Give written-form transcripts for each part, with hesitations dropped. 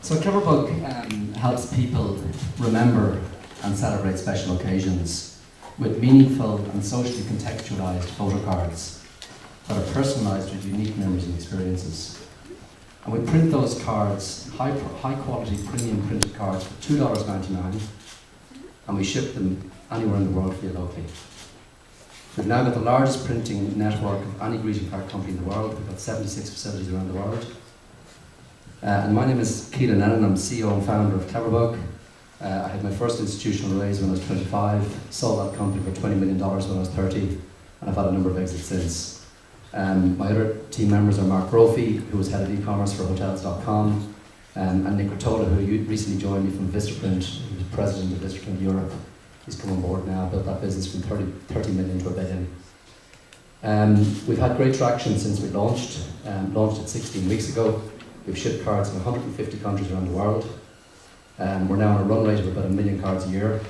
So Cleverbug helps people remember and celebrate special occasions with meaningful and socially contextualised photo cards that are personalised with unique memories and experiences. And we print those cards, high quality premium printed cards for $2.99, and we ship them anywhere in the world for you locally. We've now got the largest printing network of any greeting card company in the world. We've got 76 facilities around the world. And my name is Kealan Lennon. I'm CEO and founder of Cleverbug. I had my first institutional raise when I was 25, sold that company for $20 million when I was 30, and I've had a number of exits since. My other team members are Mark Brophy, who was head of e-commerce for Hotels.com, and Nick Rottola, who recently joined me from Vistaprint, who was president of Vistaprint Europe. He's come on board now, built that business from 30 million to $1 billion. We've had great traction since we launched it 16 weeks ago. We've shipped cards in 150 countries around the world. We're now on a run rate of about 1 million cards a year.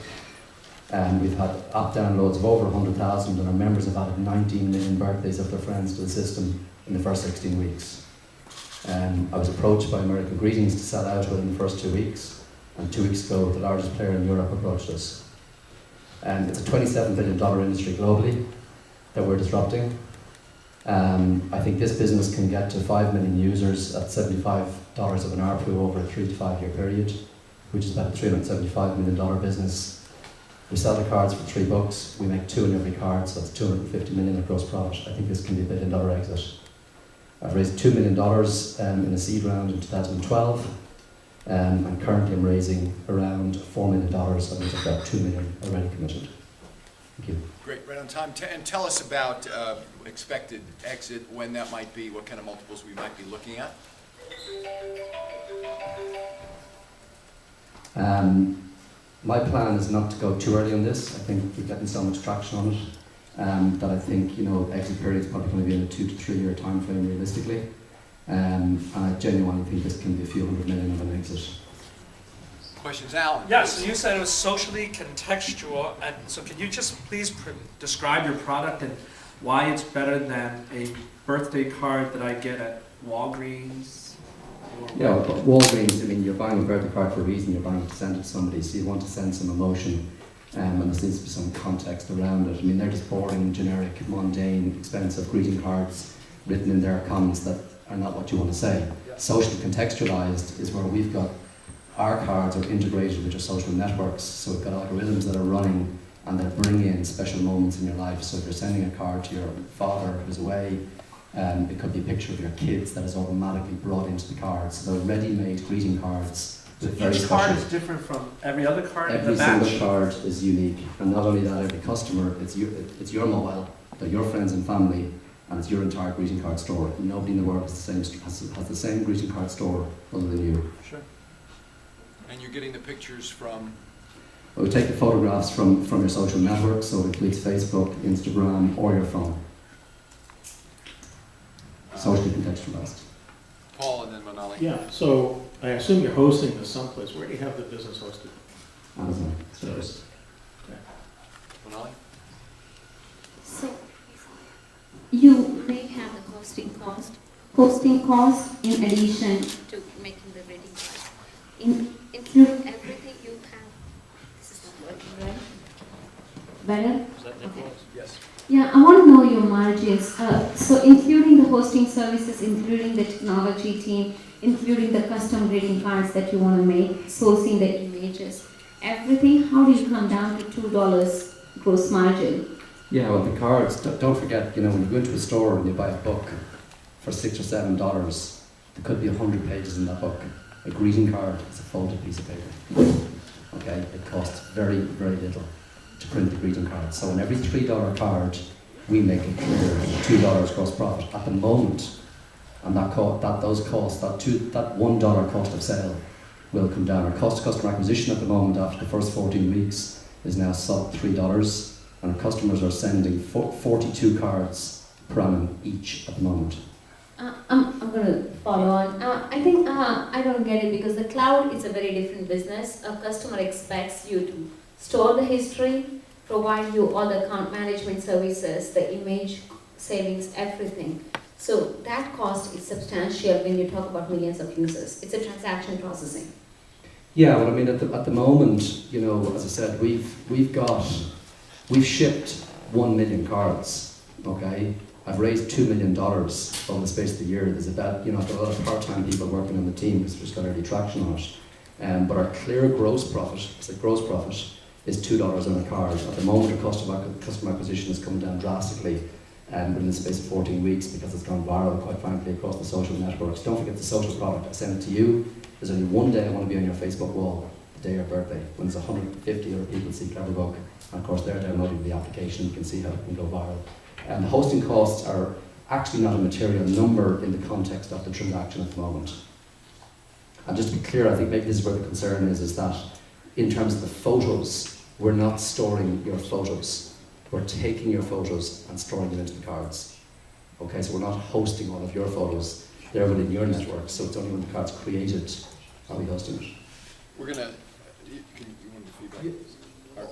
We've had app downloads of over 100,000, and our members have added 19 million birthdays of their friends to the system in the first 16 weeks. I was approached by American Greetings to sell out within the first 2 weeks, and 2 weeks ago the largest player in Europe approached us. It's a $27 billion industry globally that we're disrupting. I think this business can get to 5 million users at $75 of an ARPU over a 3 to 5 year period, which is about a $375 million business. We sell the cards for $3. We make 2 in every card, so that's $250 million of gross profit. I think this can be a $1 billion exit. I've raised $2 million in a seed round in 2012, and currently I'm raising around $4 million, and we've got $2 million already committed. Thank you. Great, right on time. And tell us about expected exit, when that might be, what kind of multiples we might be looking at. My plan is not to go too early on this. I think we're getting so much traction on it that I think exit period is probably going to be in a 2 to 3 year time frame realistically. And I genuinely think this can be a few $100 million of an exit. Questions, Alan? Yeah, so you said it was socially contextual, and so can you just please describe your product and why it's better than a birthday card that I get at Walgreens? Yeah, but Walgreens, I mean, you're buying a birthday card for a reason. You're buying it to send it to somebody, so you want to send some emotion, and there needs to be some context around it. I mean, they're just boring, generic, mundane, expensive greeting cards written in their comments that are not what you want to say. Yeah. Socially contextualized is where we've got our cards are integrated with your social networks, so we've got algorithms that are running and that bring in special moments in your life. So if you're sending a card to your father who's away, it could be a picture of your kids that is automatically brought into the card. So they're ready-made greeting cards. So each card is different from every other card in the batch? Every single card is unique, and not only that, every customer, it's your mobile, they're your friends and family, and it's your entire greeting card store. Nobody in the world has the same greeting card store other than you. Sure. And you're getting the pictures from? Well, we take the photographs from your social network, so it includes Facebook, Instagram, or your phone. Socially contextualized. Paul and then Manali. Yeah, so I assume you're hosting this someplace. Where do you have the business hosted? Amazon service. Okay. Manali? So, you may have the hosting cost in addition to making the wedding card. Include everything you have. This is not working, right? Better? Is that Okay. Yes. Yeah, I want to know your margins. So including the hosting services, including the technology team, including the custom greeting cards that you want to make, sourcing the images, everything, how do you come down to $2 gross margin? Yeah, well, the cards, don't forget, when you go into a store and you buy a book for $6 or $7, there could be 100 pages in that book. A greeting card is a folded piece of paper. Okay, it costs very, very little to print the greeting card. So on every $3 card, we make it clear $2 gross profit at the moment, and that $1 cost of sale will come down. Our cost of customer acquisition at the moment, after the first 14 weeks, is now sub $3, and our customers are sending 42 cards per annum each at the moment. I'm going to follow on. I think I don't get it, because the cloud is a very different business. A customer expects you to store the history, provide you all the account management services, the image savings, everything. So that cost is substantial when you talk about millions of users. It's a transaction processing. Yeah, well, I mean, at the moment, you know, as I said, we've shipped 1 million cards. Okay, I've raised $2 million over the space of the year. There's about, you know, I've got a lot of part-time people working on the team because we've just got early traction on it. But our clear gross profit, is $2 on a card. At the moment, our customer acquisition is coming down drastically within the space of 14 weeks because it's gone viral, quite frankly, across the social networks. Don't forget the social product. I sent it to you. There's only one day I want to be on your Facebook wall, the day of your birthday, when there's 150 other people see Cleverbug. And of course, they're downloading the application. You can see how it can go viral. And the hosting costs are actually not a material number in the context of the transaction at the moment. And just to be clear, I think maybe this is where the concern is that in terms of the photos, we're not storing your photos. We're taking your photos and storing them into the cards. Okay, so we're not hosting all of your photos. They're within your network, so it's only when the card's created are we hosting it. We're gonna, you want the feedback?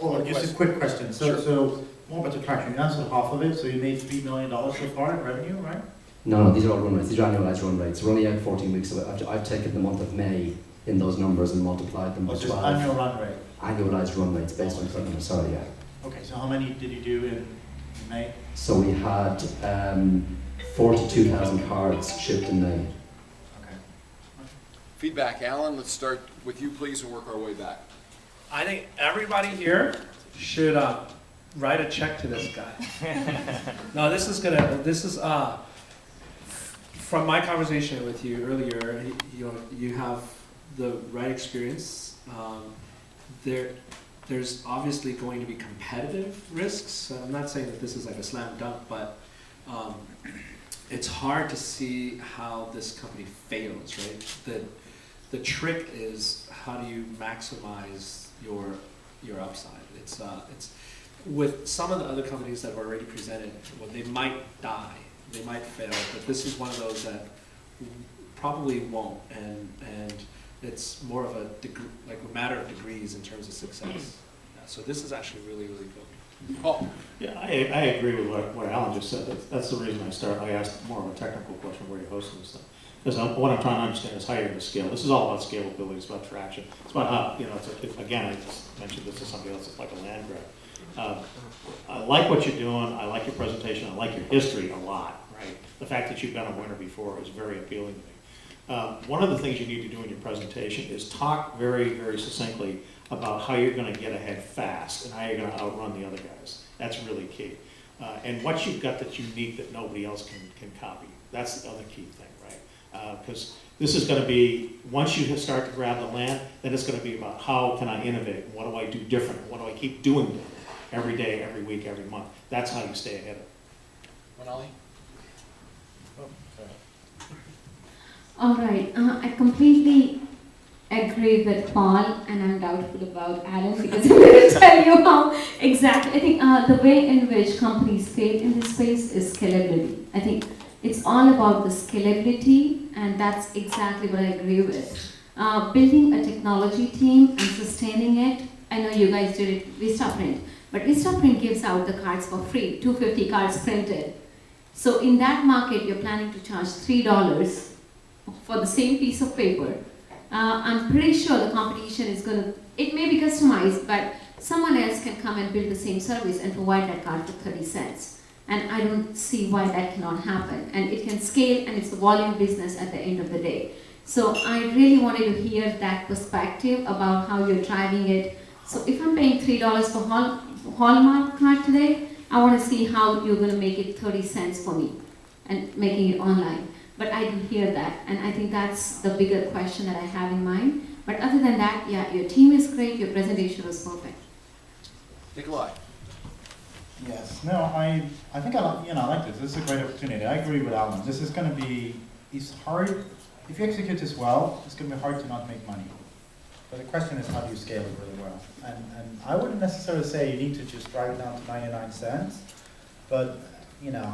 Oh, just a quick question. So more about the traction. You answered half of it. So you made $3 million so far in revenue, right? No, these are all run rates. These are annualized run rates. We're only out 14 weeks, so I've taken the month of May in those numbers and multiplied them by 12. Annual run rate. Annualized run rates based on customer. Sorry, yeah. Okay, so how many did you do in May? So we had 42,000 cards shipped in May. Okay. Feedback, Alan, let's start with you, please, and work our way back. I think everybody here should write a check to this guy. No, this is from my conversation with you earlier. You have the right experience. There's obviously going to be competitive risks. I'm not saying that this is like a slam dunk, but it's hard to see how this company fails, right? The trick is how do you maximize your upside. It's with some of the other companies that have already presented, well, they might die, they might fail, but this is one of those that probably won't, and it's more of a matter of degrees in terms of success. Yeah, so this is actually really, really good. Paul. Yeah, I agree with what Alan just said. That's the reason I asked more of a technical question where you're hosting this stuff. Because what I'm trying to understand is how you're going to scale. This is all about scalability. It's about traction. It's about how, you know, again, I just mentioned this to somebody else. It's like a land grab. I like what you're doing. I like your presentation. I like your history a lot, right? The fact that you've been a winner before is very appealing to me. One of the things you need to do in your presentation is talk very, very succinctly about how you're going to get ahead fast and how you're going to outrun the other guys. That's really key. And what you've got that's unique that nobody else can copy. That's the other key thing, right? Because this is going to be, once you start to grab the land, then it's going to be about how can I innovate? What do I do different? What do I keep doing different? Every day, every week, every month. That's how you stay ahead of it. Manali? All right, I completely agree with Paul, and I'm doubtful about Alan because I'm going to tell you how exactly. I think the way in which companies fail in this space is scalability. I think it's all about the scalability, and that's exactly what I agree with. Building a technology team and sustaining it. I know you guys did it Vistaprint, but Vistaprint gives out the cards for free, 250 cards printed. So in that market, you're planning to charge $3 for the same piece of paper. I'm pretty sure the competition is going to, it may be customized, but someone else can come and build the same service and provide that card for 30 cents. And I don't see why that cannot happen. And it can scale, and it's a volume business at the end of the day. So I really wanted to hear that perspective about how you're driving it. So if I'm paying $3 for Hallmark card today, I want to see how you're going to make it 30 cents for me and making it online. But I didn't hear that, and I think that's the bigger question that I have in mind. But other than that, yeah, your team is great, your presentation was perfect. Nikolai. Yes. No, I think I like this. This is a great opportunity. I agree with Alan. This is going to be, it's hard, if you execute this well, it's going to be hard to not make money. But the question is, how do you scale it really well? And I wouldn't necessarily say you need to just drive it down to 99 cents, but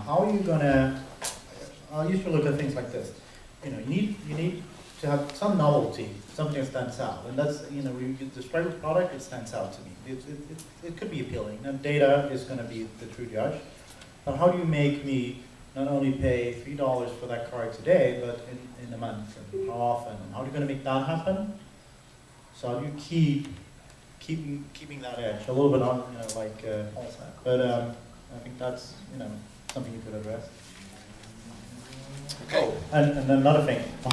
how are you going to, I'll usually look at things like this. You need to have some novelty, something that stands out. And that's, when you describe a product, it stands out to me. It could be appealing. And data is going to be the true judge. But how do you make me not only pay $3 for that card today, but in a month, and how often, and how are you gonna make that happen? So how do you keeping that edge, a little bit on, like Paul said, but I think that's, something you could address. Okay. And another thing,